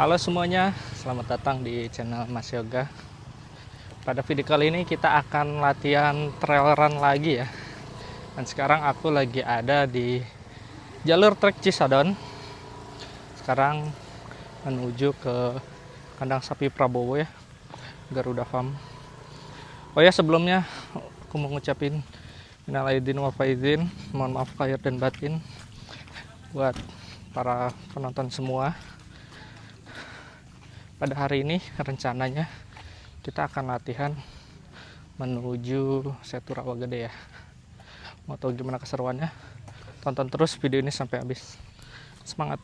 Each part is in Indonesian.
Halo semuanya, selamat datang di channel Mas Yoga. Pada video kali ini kita akan latihan trail run lagi ya. Dan sekarang aku lagi ada di jalur trek Cisadon. Sekarang menuju ke kandang sapi Prabowo ya, Garuda Farm. Oh ya, sebelumnya aku mau ngucapin minal aidin wal faizin, mohon maaf lahir dan batin buat para penonton semua. Pada hari ini rencananya kita akan latihan menuju Setu Rawagede ya. Mau tahu gimana keseruannya? Tonton terus video ini sampai habis. Semangat!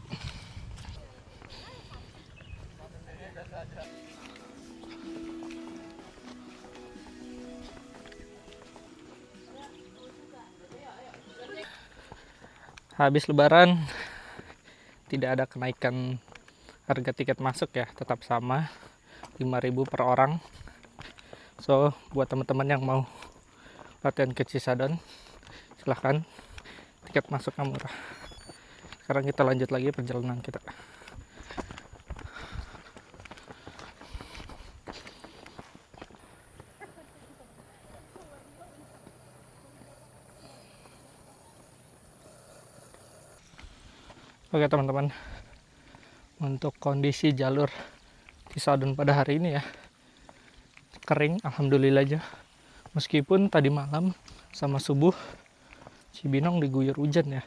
Habis lebaran tidak ada kenaikan harga tiket masuk ya, tetap sama 5.000 per orang. So buat teman-teman yang mau latihan ke Cisadon, silahkan, tiket masuknya murah. Sekarang kita lanjut lagi perjalanan kita. Oke teman-teman, untuk kondisi jalur Cisadon pada hari ini ya, kering alhamdulillah aja. Meskipun tadi malam sama subuh Cibinong diguyur hujan ya.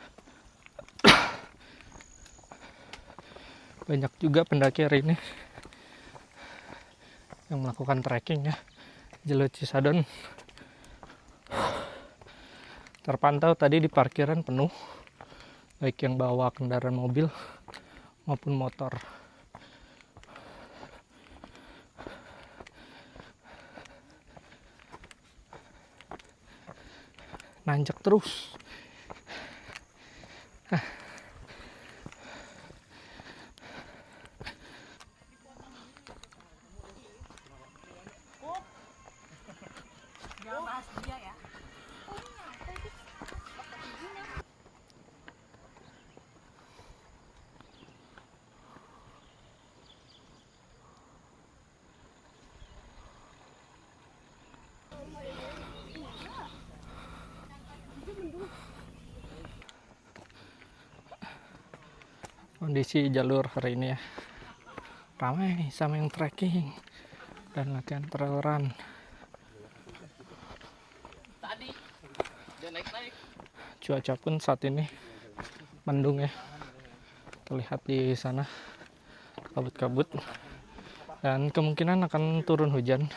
Banyak juga pendaki hari ini yang melakukan trekking ya, jalur Cisadon. Terpantau tadi di parkiran penuh, baik yang bawa kendaraan mobil maupun motor. Nanjak terus. Kondisi jalur hari ini ya, ramai sama yang trekking dan latihan trail run. Cuaca pun saat ini mendung ya, terlihat di sana kabut-kabut, dan kemungkinan akan turun hujan,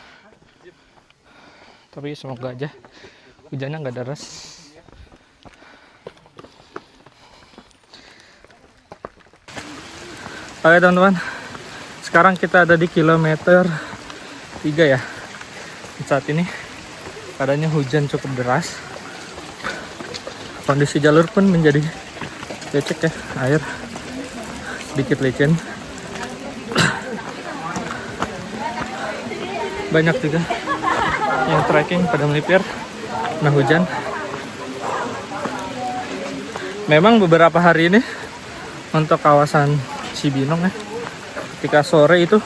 tapi semoga aja hujannya nggak deras. Oke teman-teman, sekarang kita ada di kilometer 3 ya. Saat ini keadaannya hujan cukup deras, kondisi jalur pun menjadi becek ya, air sedikit licin. Banyak juga yang trekking pada melipir kena hujan. Memang beberapa hari ini untuk kawasan Cibinong ya, ketika sore itu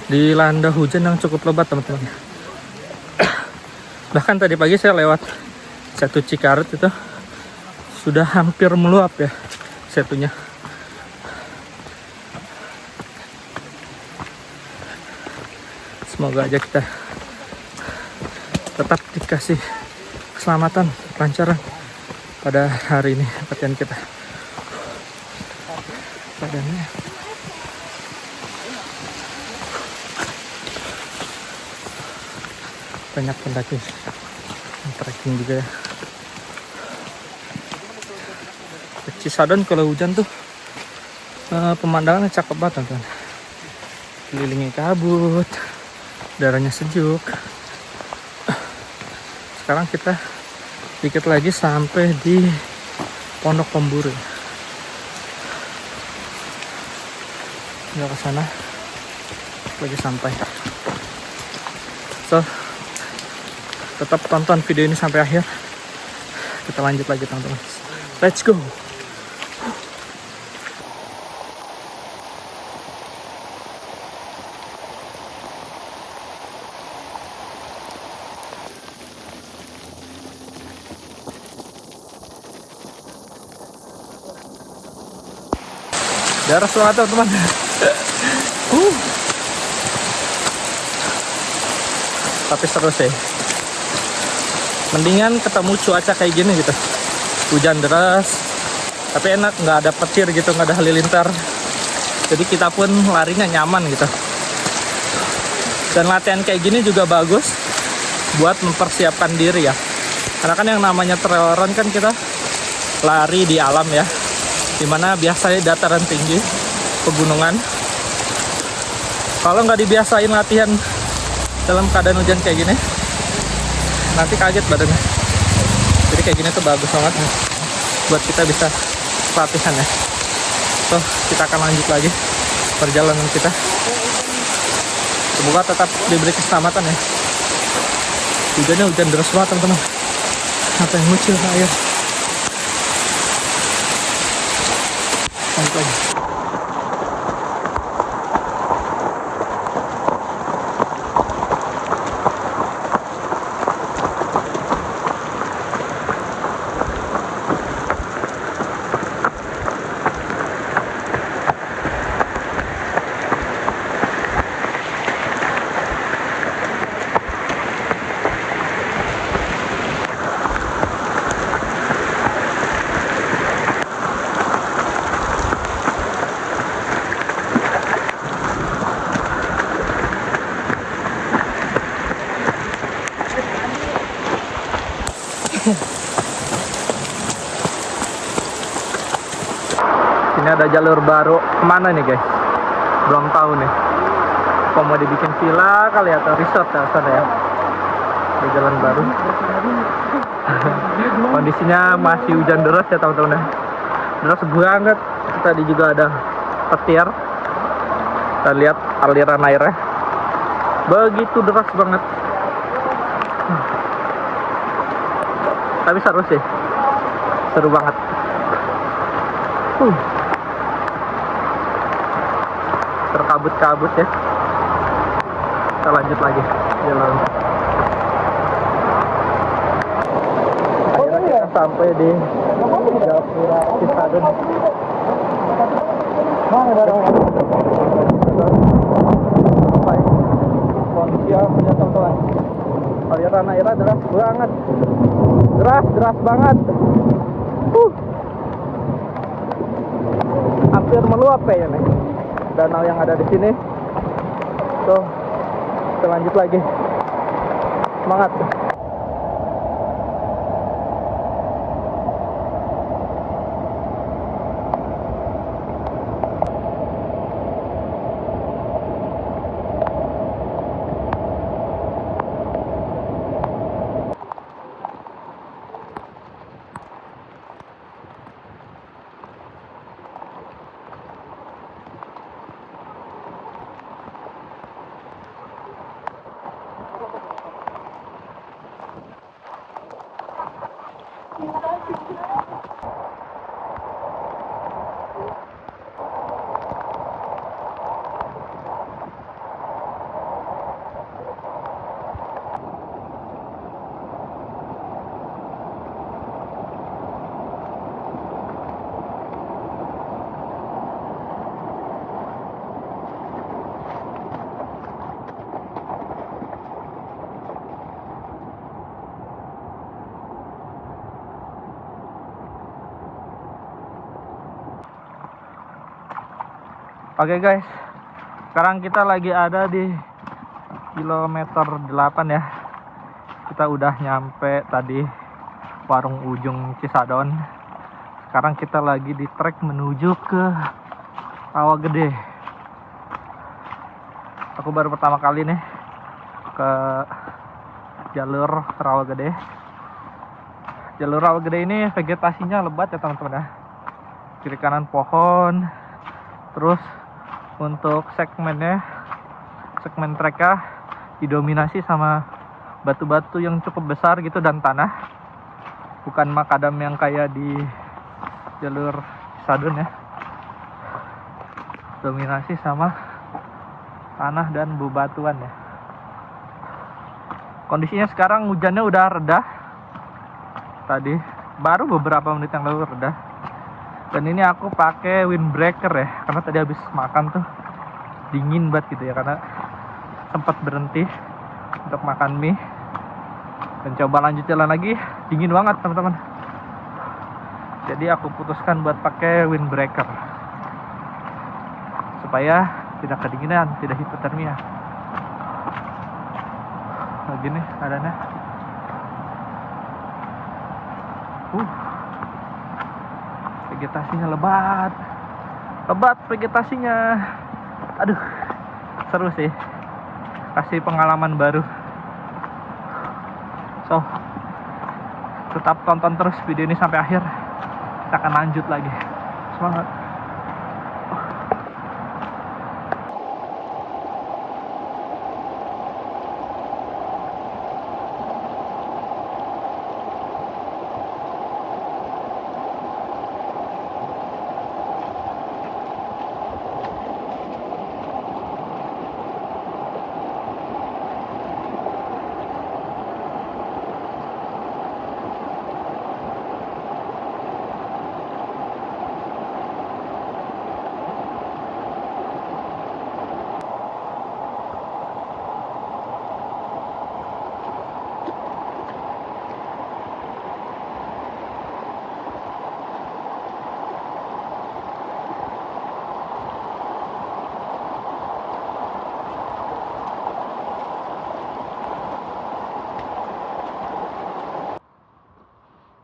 dilanda hujan yang cukup lebat teman-teman. Bahkan tadi pagi saya lewat Setu Cikarut itu sudah hampir meluap ya setunya. Semoga aja kita tetap dikasih keselamatan, kelancaran pada hari ini latihan kita. Badannya banyak pendaki trekking juga ya. Cisadon kalau hujan tuh pemandangannya cakep banget teman-teman. Kelilingi kabut, udaranya sejuk. Sekarang kita dikit lagi sampai di Pondok Pemburu. Nggak ke sana lagi sampai. So tetap tonton video ini sampai akhir. Kita lanjut lagi teman-teman. Let's go. Deras banget teman-teman. Tapi seru sih. Mendingan ketemu cuaca kayak gini gitu, hujan deras tapi enak, nggak ada petir gitu, nggak ada halilintar, jadi kita pun larinya nyaman gitu. Dan latihan kayak gini juga bagus buat mempersiapkan diri ya, karena kan yang namanya trail run kan kita lari di alam ya, dimana biasanya dataran tinggi, pegunungan. Kalau nggak dibiasain latihan dalam keadaan hujan kayak gini, nanti kaget badannya. Jadi kayak gini tuh bagus banget buat kita bisa latihan ya. So, kita akan lanjut lagi perjalanan kita. Semoga tetap diberi keselamatan ya. Hujannya hujan deras banget teman-teman. Apa yang ngucil air. Lanjut lagi. Ini ada jalur baru kemana nih guys? Belum tahu nih. Kok mau dibikin villa kali atau resort ya sana ya? Ada jalan baru. Kondisinya masih hujan deras ya teman-teman. Deras banget. Tadi juga ada petir. Kita lihat aliran airnya. Begitu deras banget. Tapi seru sih. Seru banget. Terkabut-kabut ya. Kita lanjut lagi jalan. Akhirnya kita sampai di Gapura Cisadun. Kondisi punya teman-teman. Aliran airnya deras banget. Deras banget. Hampir meluap kayaknya nih danau yang ada di sini. Tuh, kita lanjut lagi. Semangat. Oke guys, sekarang kita lagi ada di kilometer 8 ya. Kita udah nyampe tadi warung ujung Cisadon. Sekarang kita lagi di trek menuju ke Rawagede. Aku baru pertama kali nih ke jalur Rawagede. Jalur Rawagede ini vegetasinya lebat ya teman-teman ya. Kiri kanan pohon. Terus untuk segmen treknya didominasi sama batu-batu yang cukup besar gitu dan tanah, bukan makadam yang kayak di jalur Cisadun ya. Dominasi sama tanah dan bebatuan ya. Kondisinya sekarang hujannya udah reda. Tadi baru beberapa menit yang lalu reda. Dan ini aku pakai windbreaker ya, karena tadi habis makan tuh dingin banget gitu ya, karena sempat berhenti untuk makan mie dan coba lanjut jalan lagi, dingin banget teman-teman. Jadi aku putuskan buat pakai windbreaker supaya tidak kedinginan, tidak hipotermia. Nah, gini keadaannya. Vegetasinya lebat vegetasinya. Aduh, seru sih, kasih pengalaman baru. So, tetap tonton terus video ini sampai akhir, kita akan lanjut lagi. Semangat.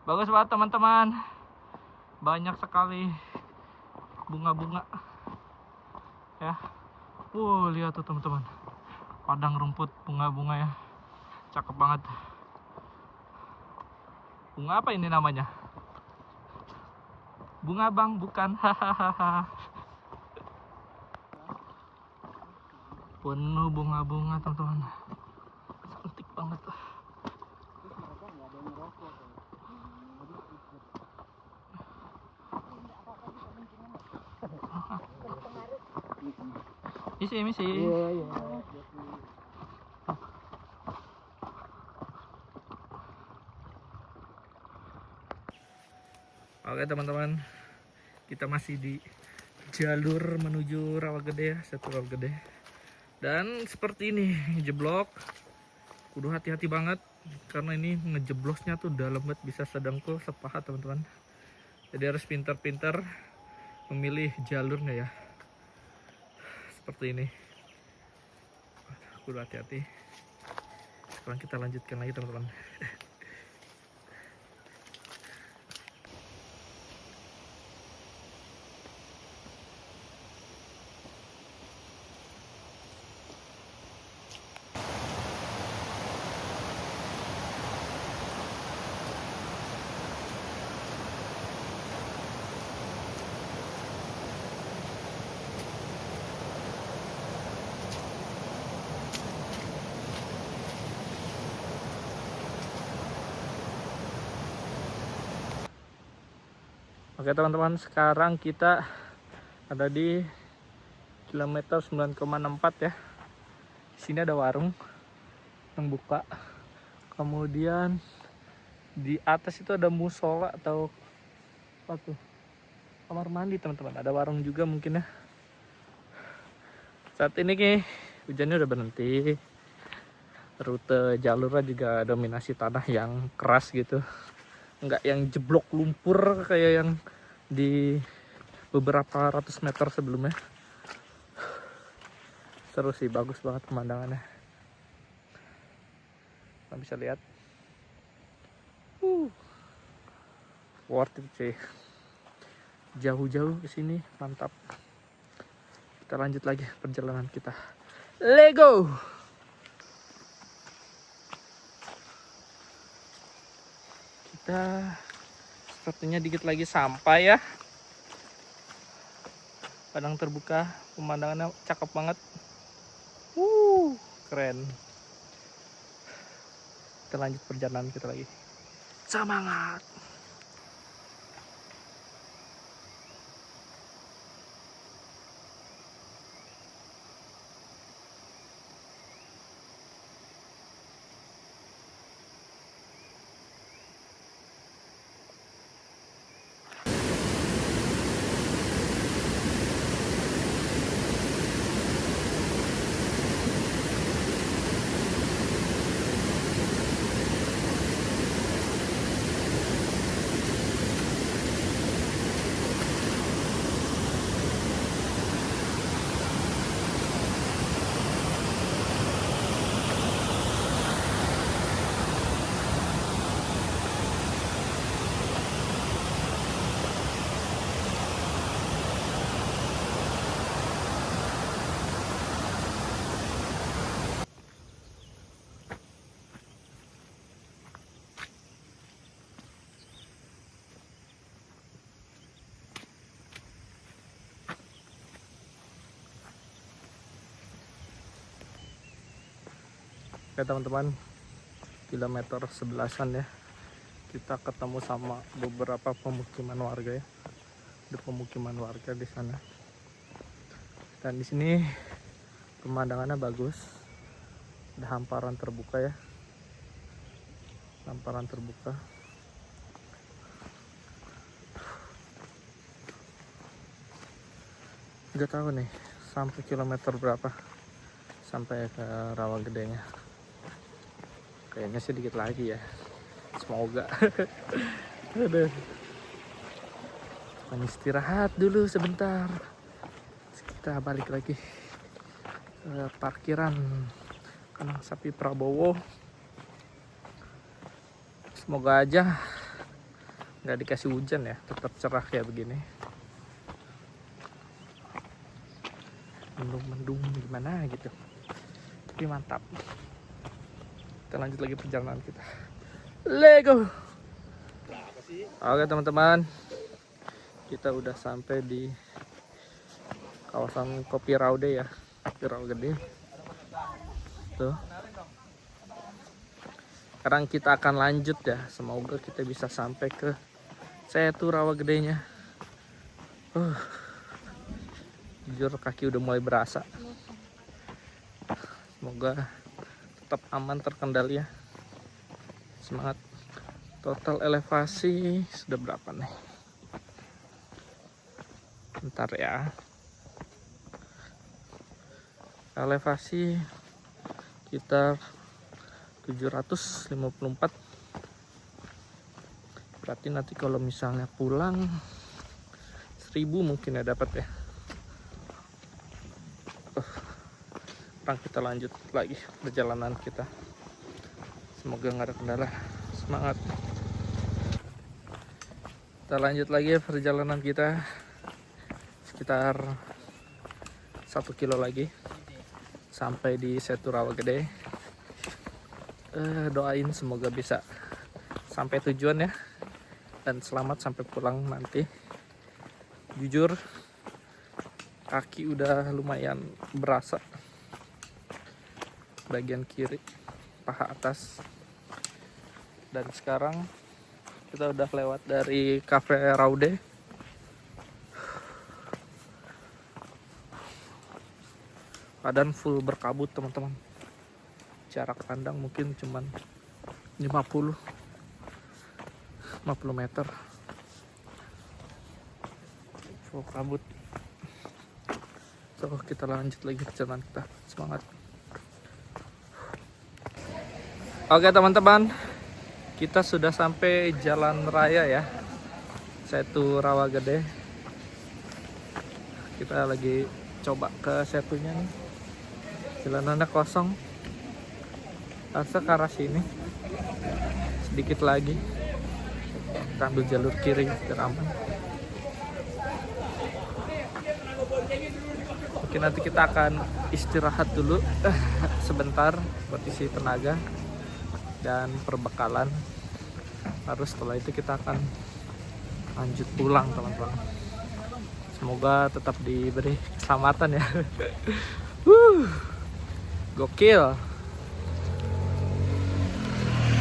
Bagus banget teman-teman, banyak sekali bunga-bunga ya. Lihat tuh teman-teman, padang rumput bunga-bunga ya, cakep banget. Bunga apa ini namanya? Bunga bang, bukan? Hahaha. Penuh bunga-bunga teman-teman, cantik banget. Misi. Iya. Oke teman-teman, kita masih di jalur menuju Rawagede ya, satu Rawagede. Dan seperti ini, jeblok. Kudu hati-hati banget, karena ini ngejeblosnya tuh dalam banget, bisa sedengkul sepaha teman-teman. Jadi harus pintar-pintar memilih jalurnya ya. Seperti ini, kudu hati-hati. Sekarang kita lanjutkan lagi teman-teman. Oke teman-teman, sekarang kita ada di kilometer 9,64 ya. Di sini ada warung yang buka. Kemudian di atas itu ada musola atau apa tuh? Kamar mandi teman-teman. Ada warung juga mungkin ya. Saat ini hujannya udah berhenti. Rute jalurnya juga dominasi tanah yang keras gitu. Enggak yang jeblok lumpur kayak yang di beberapa ratus meter sebelumnya. Seru sih, bagus banget pemandangannya. Kalian bisa lihat, worth it sih. Jauh-jauh ke sini, mantap. Kita lanjut lagi perjalanan kita. Let's go. Kita sepertinya dikit lagi sampai ya. Padang terbuka, pemandangannya cakep banget. Keren. Kita lanjut perjalanan kita lagi. Semangat. Oke teman-teman, kilometer 11-an ya. Kita ketemu sama beberapa pemukiman warga ya. Ada pemukiman warga di sana. Dan di sini pemandangannya bagus. Ada hamparan terbuka ya. Hamparan terbuka. Nggak tahu nih sampai kilometer berapa sampai ke Rawagedenya. Kayaknya sedikit lagi ya, semoga. Aduh, istirahat dulu sebentar, kita balik lagi ke parkiran kandang sapi Prabowo. Semoga aja nggak dikasih hujan ya, tetap cerah kayak begini. Mendung-mendung gimana gitu, tapi mantap. Kita lanjut lagi perjalanan kita. Lego. Oke teman-teman, kita udah sampai di kawasan Kopi Raude ya, Kopi Rawagede. Tuh. Sekarang kita akan lanjut ya. Semoga kita bisa sampai ke Setu Rawagedenya. Jujur kaki udah mulai berasa. Semoga tetap aman terkendali ya. Semangat. Total elevasi sudah berapa nih? Bentar ya. Elevasi sekitar 754. Berarti nanti kalau misalnya pulang 1000 mungkin ya dapat ya. Kita lanjut lagi perjalanan kita. Semoga nggak ada kendala. Semangat. Kita lanjut lagi perjalanan kita. Sekitar 1 kilo lagi sampai di Setu Rawagede. Doain semoga bisa sampai tujuan ya, dan selamat sampai pulang nanti. Jujur kaki udah lumayan berasa, bagian kiri, paha atas. Dan sekarang kita udah lewat dari Cafe Raude. Keadaan full berkabut teman-teman. Jarak pandang mungkin cuman 50 meter. Full kabut. So kita lanjut lagi perjalanan kita. Semangat. Oke teman-teman, kita sudah sampai jalan raya ya, Setu Rawagede. Kita lagi coba ke setunya nih. Jalanannya kosong. Harusnya ke arah sini. Sedikit lagi. Kita ambil jalur kiri biar aman. Mungkin nanti kita akan istirahat dulu sebentar buat isi tenaga dan perbekalan. Lalu setelah itu kita akan lanjut pulang teman-teman. Semoga tetap diberi keselamatan ya. Gokil.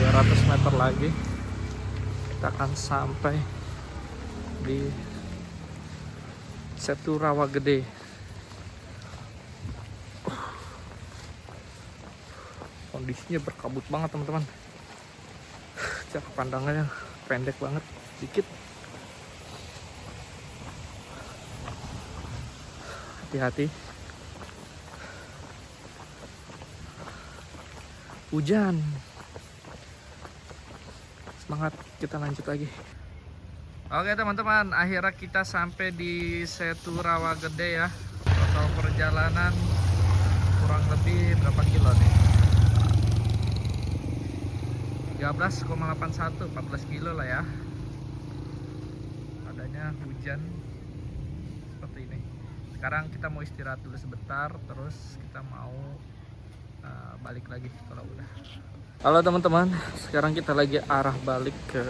200 meter lagi kita akan sampai di Setu Rawagede. Kondisinya berkabut banget teman-teman. Jarak pandangnya pendek banget, dikit. Hati-hati. Hujan. Semangat, kita lanjut lagi. Oke teman-teman, akhirnya kita sampai di Setu Rawagede ya. Total perjalanan kurang lebih berapa kilo nih? 13,81, 14 kilo lah ya. Adanya hujan seperti ini. Sekarang kita mau istirahat dulu sebentar, terus kita mau balik lagi kalau udah. Halo teman-teman, sekarang kita lagi arah balik ke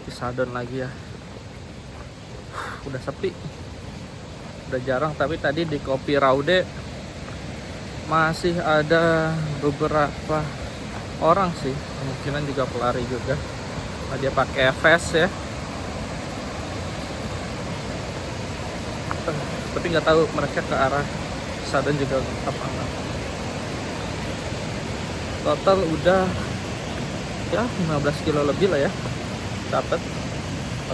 Cisadon lagi ya. Udah sepi, udah jarang, tapi tadi di Kopi Raude masih ada beberapa orang sih, kemungkinan juga pelari juga. Nah, dia pakai vest ya, tapi nggak tahu mereka ke arah Cisadon juga apa enggak. Total udah ya 15 kilo lebih lah ya dapat.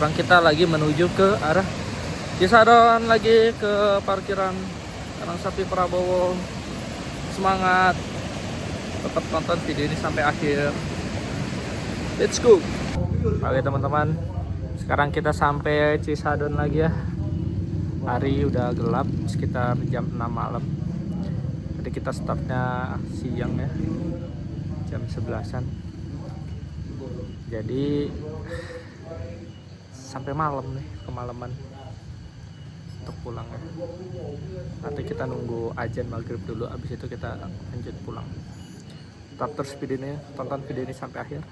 Orang kita lagi menuju ke arah Cisadon, lagi ke parkiran Kandang Sapi Prabowo. Semangat, tetap tonton video ini sampai akhir. Let's go. Oke teman-teman, sekarang kita sampai Cisadon lagi ya. Hari udah gelap, sekitar jam 6 malam. Jadi kita startnya siang ya, jam 11-an. Jadi sampai malam nih, kemalaman untuk pulang ya. Nanti kita nunggu azan maghrib dulu, abis itu kita lanjut pulang. Tetap terus video ini, tonton video ini sampai akhir.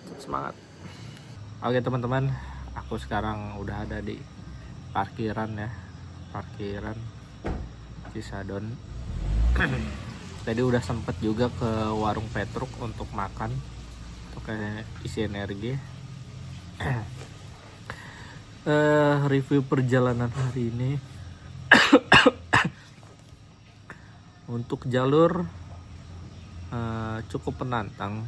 Tetap semangat. Oke teman-teman, aku sekarang udah ada di parkiran ya, parkiran Cisadon. Tadi udah sempet juga ke warung Petruk untuk makan, untuk isi energi. Review perjalanan hari ini. Untuk jalur cukup penantang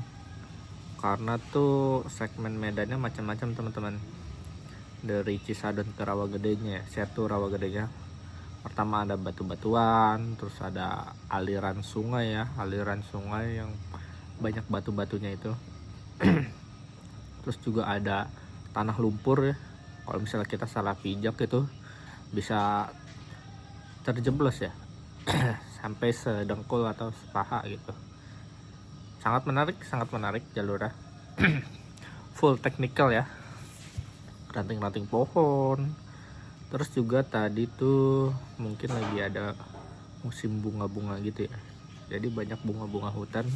karena tuh segmen medannya macam-macam teman-teman. Dari Cisadon ke Rawagedenya, Setu Rawagedenya. Pertama ada batu-batuan, terus ada aliran sungai ya, aliran sungai yang banyak batu-batunya itu. Terus juga ada tanah lumpur ya. Kalau misalnya kita salah pijak itu bisa terjeblos ya. Sampai sedengkul atau sepaha gitu. Sangat menarik jalurnya. Full technical ya. Ranting-ranting pohon. Terus juga tadi tuh mungkin lagi ada musim bunga-bunga gitu ya. Jadi banyak bunga-bunga hutan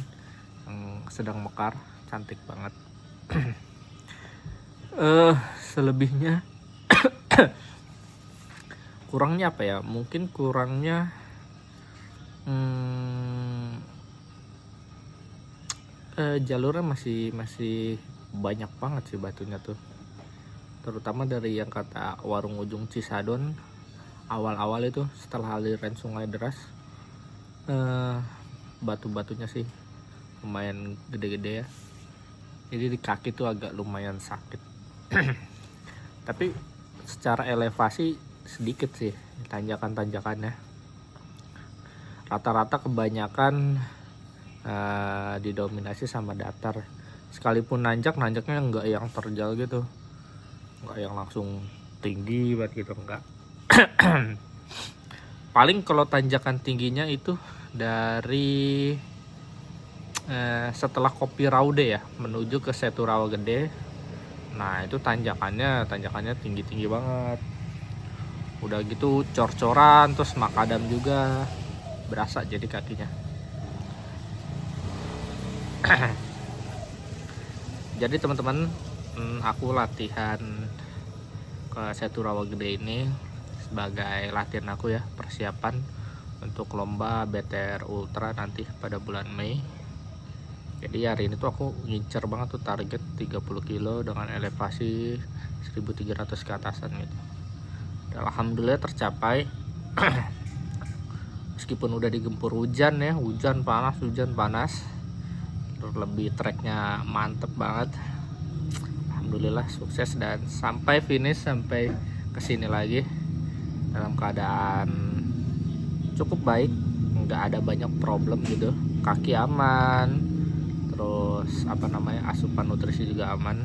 yang sedang mekar, cantik banget. Selebihnya kurangnya apa ya? Mungkin kurangnya jalurnya masih banyak banget sih batunya tuh. Terutama dari yang kata warung ujung Cisadon awal-awal itu setelah aliran sungai deras, batu-batunya sih lumayan gede-gede ya. Jadi di kaki tuh agak lumayan sakit. Tapi secara elevasi sedikit sih tanjakan-tanjakannya. Rata-rata kebanyakan didominasi sama datar. Sekalipun nanjaknya enggak yang terjal gitu, enggak yang langsung tinggi banget gitu, enggak. Paling kalau tanjakan tingginya itu dari setelah Kopi Raude ya, menuju ke Setu Rawagede. Nah itu tanjakannya tinggi-tinggi banget. Udah gitu cor-coran, terus makadam juga berasa jadi kakinya. Jadi teman-teman, aku latihan ke Setu Rawagede ini sebagai latihan aku ya, persiapan untuk lomba BTR Ultra nanti pada bulan Mei. Jadi hari ini tuh aku ngincer banget tuh target 30 kilo dengan elevasi 1300 ke atasan gitu. Dan alhamdulillah tercapai. Meskipun udah digempur hujan ya, hujan panas, terlebih treknya mantep banget. Alhamdulillah sukses dan sampai finish, sampai kesini lagi dalam keadaan cukup baik, nggak ada banyak problem gitu. Kaki aman, terus asupan nutrisi juga aman.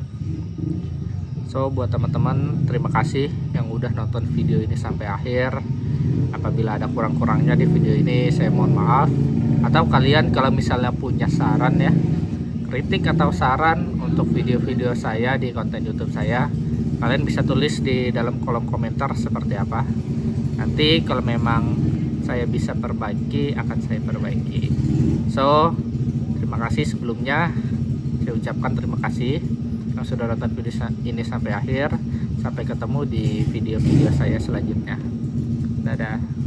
So buat teman-teman, terima kasih yang udah nonton video ini sampai akhir. Apabila ada kurang-kurangnya di video ini, saya mohon maaf. Atau kalian kalau misalnya punya saran ya, kritik atau saran untuk video-video saya di konten YouTube saya, kalian bisa tulis di dalam kolom komentar seperti apa. Nanti kalau memang saya bisa perbaiki, akan saya perbaiki. So terima kasih sebelumnya, saya ucapkan terima kasih yang sudah nonton video ini sampai akhir. Sampai ketemu di video-video saya selanjutnya. Dadah.